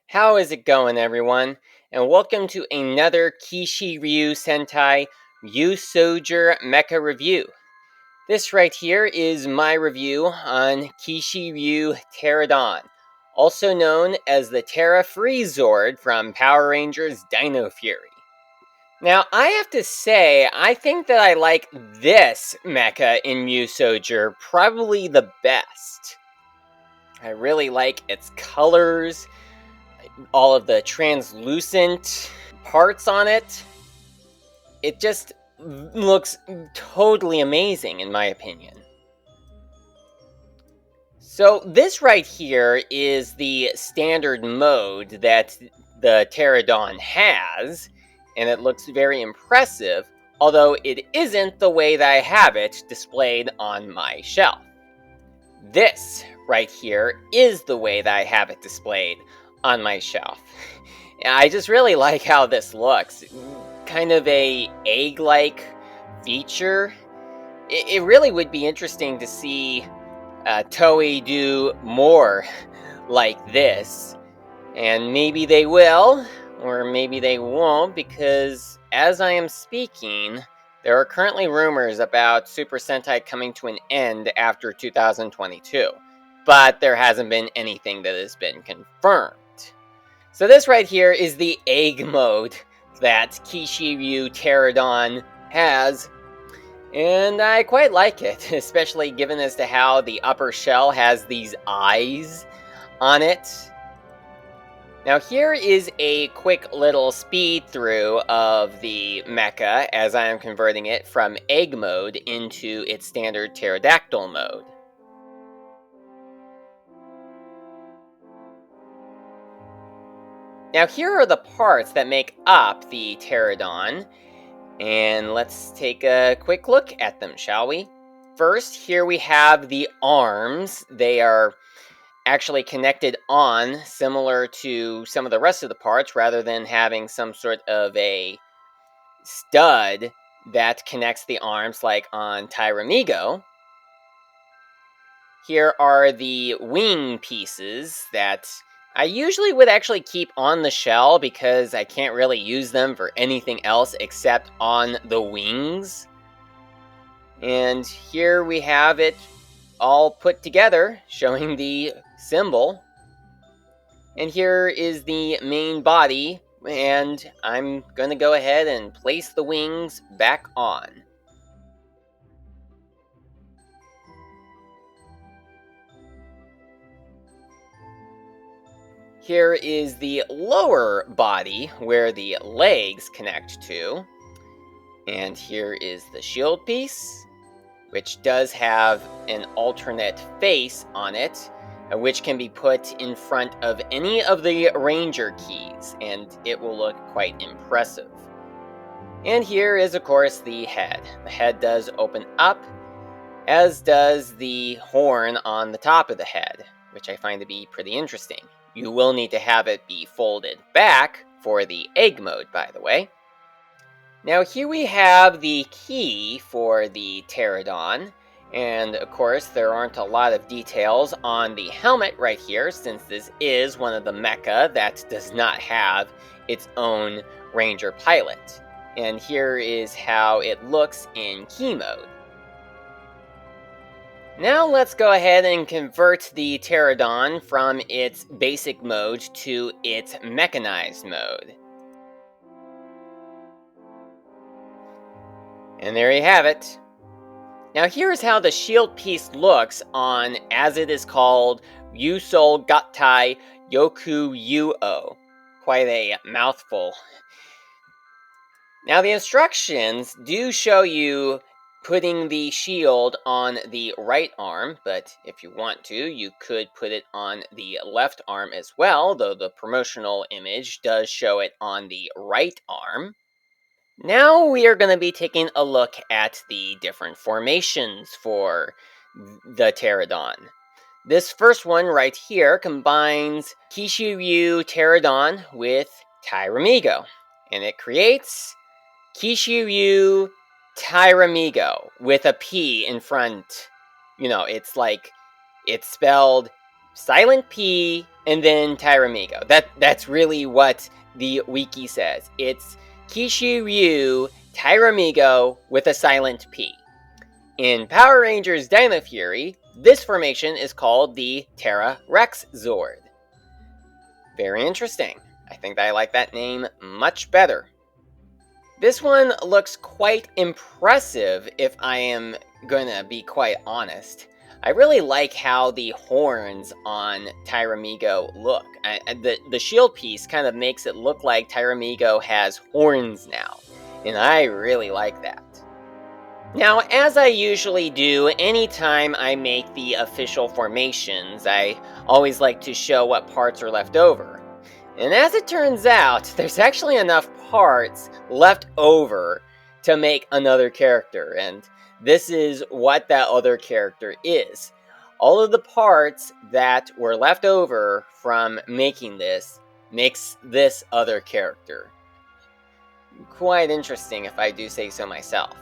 How is it going, everyone? And welcome to another Kishiryu Sentai Ryusoulger Mecha review. This right here is my review on Kishiryu Pteranodon, also known as the Ptera Freeze Zord from Power Rangers Dino Fury. Now, I have to say, I think that I like this mecha in Ryusoulger probably the best. I really like its colors, all of the translucent parts on it. It just looks totally amazing, in my opinion. So this right here is the standard mode that the Pteranodon has, and it looks very impressive, although it isn't the way that I have it displayed on my shelf. This right here is the way that I have it displayed on my shelf. I just really like how this looks. Kind of a egg-like feature. It really would be interesting to see Toei do more like this. And maybe they will, or maybe they won't, because as I am speaking, there are currently rumors about Super Sentai coming to an end after 2022. But there hasn't been anything that has been confirmed. So this right here is the egg mode that Kishiryu Pteranodon has, and I quite like it, especially given as to how the upper shell has these eyes on it. Now here is a quick little speed through of the mecha as I am converting it from egg mode into its standard pterodactyl mode. Now here are the parts that make up the Pteranodon, and let's take a quick look at them, shall we? First, here we have the arms. They are actually connected on, similar to some of the rest of the parts, rather than having some sort of a stud that connects the arms like on Tyramigo. Here are the wing pieces that I usually would actually keep on the shell because I can't really use them for anything else except on the wings. And here we have it all put together, showing the symbol. And here is the main body, and I'm going to go ahead and place the wings back on. Here is the lower body where the legs connect to. And here is the shield piece, which does have an alternate face on it, which can be put in front of any of the Ranger keys, and it will look quite impressive. And here is, of course, the head. The head does open up, as does the horn on the top of the head, which I find to be pretty interesting. You will need to have it be folded back for the egg mode, by the way. Now here we have the key for the Pteranodon, and of course there aren't a lot of details on the helmet right here, since this is one of the mecha that does not have its own Ranger pilot. And here is how it looks in key mode. Now let's go ahead and convert the Pteranodon from its basic mode to its mechanized mode. And there you have it. Now here's how the shield piece looks on, as it is called, Ryusoulger Yoku-Yuo. Quite a mouthful. Now the instructions do show you putting the shield on the right arm, but if you want to, you could put it on the left arm as well, though the promotional image does show it on the right arm. Now we are going to be taking a look at the different formations for the Pteranodon. This first one right here combines Kishiryu Pteranodon with Tyramigo, and it creates Kishiryu Tyramigo with a P in front. You know, it's spelled silent P, and then Tyramigo. That's really what the wiki says. It's Kishiryu Tyramigo with a silent P. In Power Rangers Dino Fury, this formation is called the Ptera Freeze Zord. Very interesting. I think that I like that name much better. This one looks quite impressive, if I am going to be quite honest. I really like how the horns on Tyramigo look. The shield piece kind of makes it look like Tyramigo has horns now, and I really like that. Now, as I usually do anytime I make the official formations, I always like to show what parts are left over. And as it turns out, there's actually enough parts left over to make another character, and this is what that other character is. All of the parts that were left over from making this makes this other character. Quite interesting, if I do say so myself.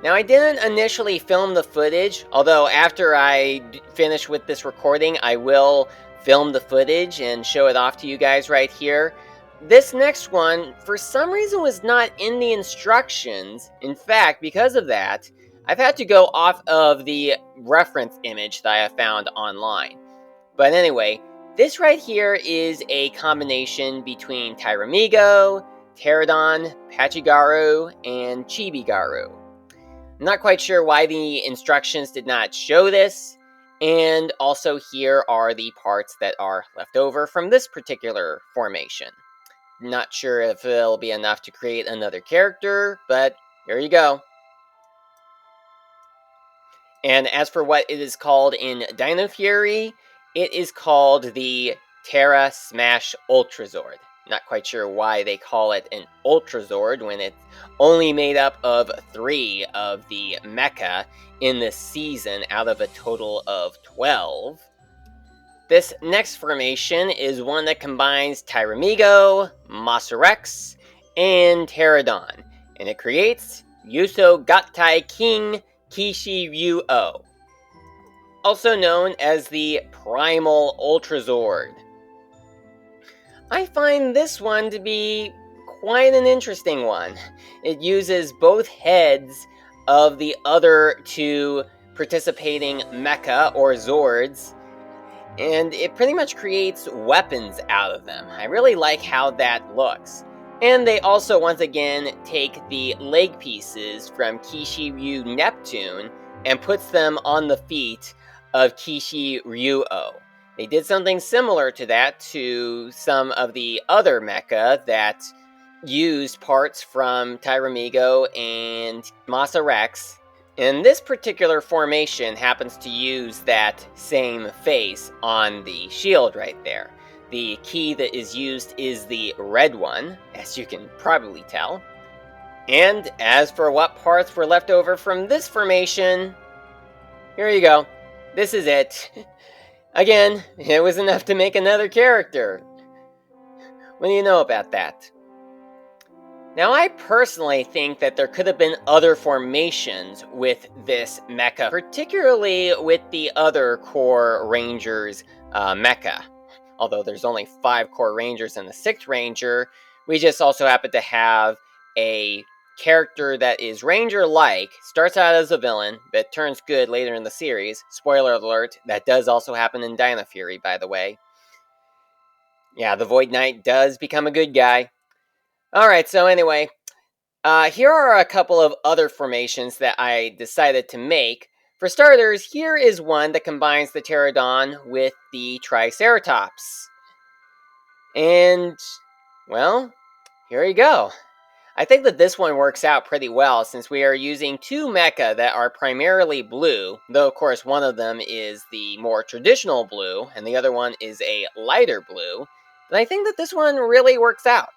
Now, I didn't initially film the footage, although after I finish with this recording, I will film the footage and show it off to you guys right here. This next one, for some reason, was not in the instructions. In fact, because of that, I've had to go off of the reference image that I have found online. But anyway, this right here is a combination between Tyramigo, Pteranodon, Pachigaru, and Chibigaru. I'm not quite sure why the instructions did not show this, and also here are the parts that are left over from this particular formation. Not sure if it'll be enough to create another character, but here you go. And as for what it is called in Dino Fury, it is called the Ptera Smash Ultra Zord. Not quite sure why they call it an Ultra Zord when it's only made up of 3 of the mecha in this season out of a total of 12. This next formation is one that combines Tyramigo, Masarex, and Pteranodon, and it creates Ryusoulger King Kishiryu, also known as the Primal Ultra Zord. I find this one to be quite an interesting one. It uses both heads of the other 2 participating mecha or Zords, and it pretty much creates weapons out of them. I really like how that looks. And they also, once again, take the leg pieces from Kishiryu Neptune and puts them on the feet of Kishiryu. They did something similar to that to some of the other mecha that used parts from Tyramigo and Masarex. And this particular formation happens to use that same face on the shield right there. The key that is used is the red one, as you can probably tell. And as for what parts were left over from this formation, here you go. This is it. Again, it was enough to make another character. What do you know about that? Now, I personally think that there could have been other formations with this mecha, particularly with the other core Rangers mecha. Although there's only 5 core Rangers and the 6th Ranger, we just also happen to have a character that is Ranger-like, starts out as a villain, but turns good later in the series. Spoiler alert, that does also happen in Dino Fury, by the way. Yeah, the Void Knight does become a good guy. Alright, so anyway, here are a couple of other formations that I decided to make. For starters, here is one that combines the Pteranodon with the Triceratops. And, well, here you go. I think that this one works out pretty well since we are using 2 mecha that are primarily blue, though of course one of them is the more traditional blue and the other one is a lighter blue, but I think that this one really works out.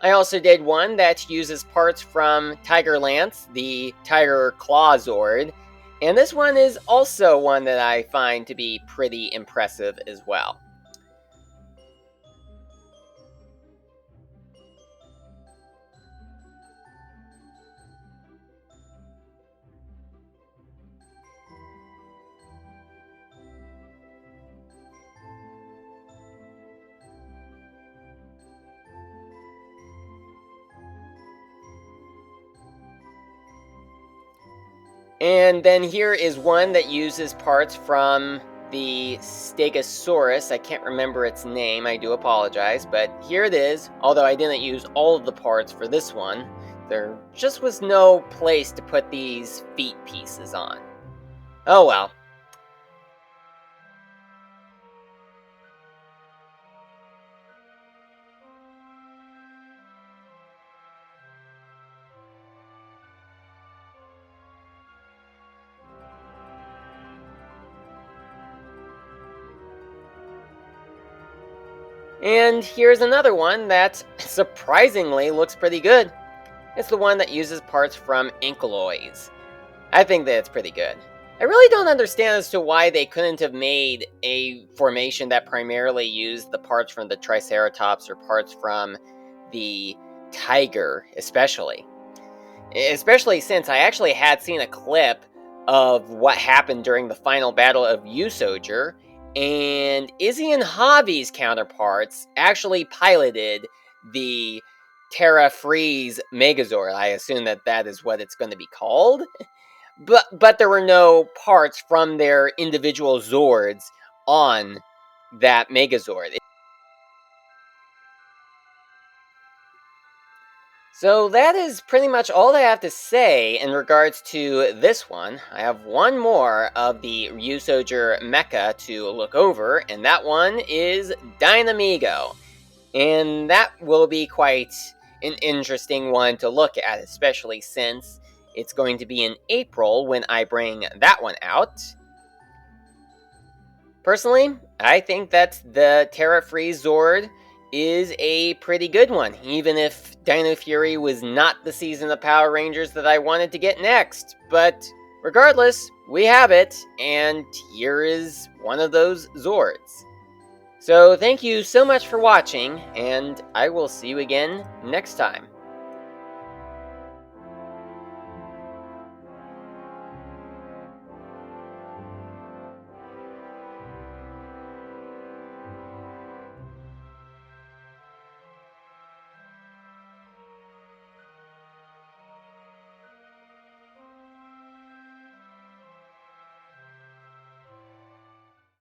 I also did one that uses parts from Tiger Lance, the Tiger Claw Zord, and this one is also one that I find to be pretty impressive as well. And then here is one that uses parts from the Stegosaurus. I can't remember its name, I do apologize, but here it is. Although I didn't use all of the parts for this one, there just was no place to put these feet pieces on. Oh well. And here's another one that surprisingly looks pretty good. It's the one that uses parts from Ankyloids. I think that it's pretty good. I really don't understand as to why they couldn't have made a formation that primarily used the parts from the Triceratops or parts from the tiger, especially. Especially since I actually had seen a clip of what happened during the final battle of Ryusoulger, and Izzy and Javi's counterparts actually piloted the Ptera Freeze Megazord. I assume that that is what it's going to be called. But there were no parts from their individual Zords on that Megazord. So that is pretty much all I have to say in regards to this one. I have one more of the Ryusoulger Mecha to look over, and that one is Dynamigo. And that will be quite an interesting one to look at, especially since it's going to be in April when I bring that one out. Personally, I think that the Ptera Freeze Zord is a pretty good one, even if Dino Fury was not the season of Power Rangers that I wanted to get next. But regardless, we have it, and here is one of those Zords. So thank you so much for watching, and I will see you again next time.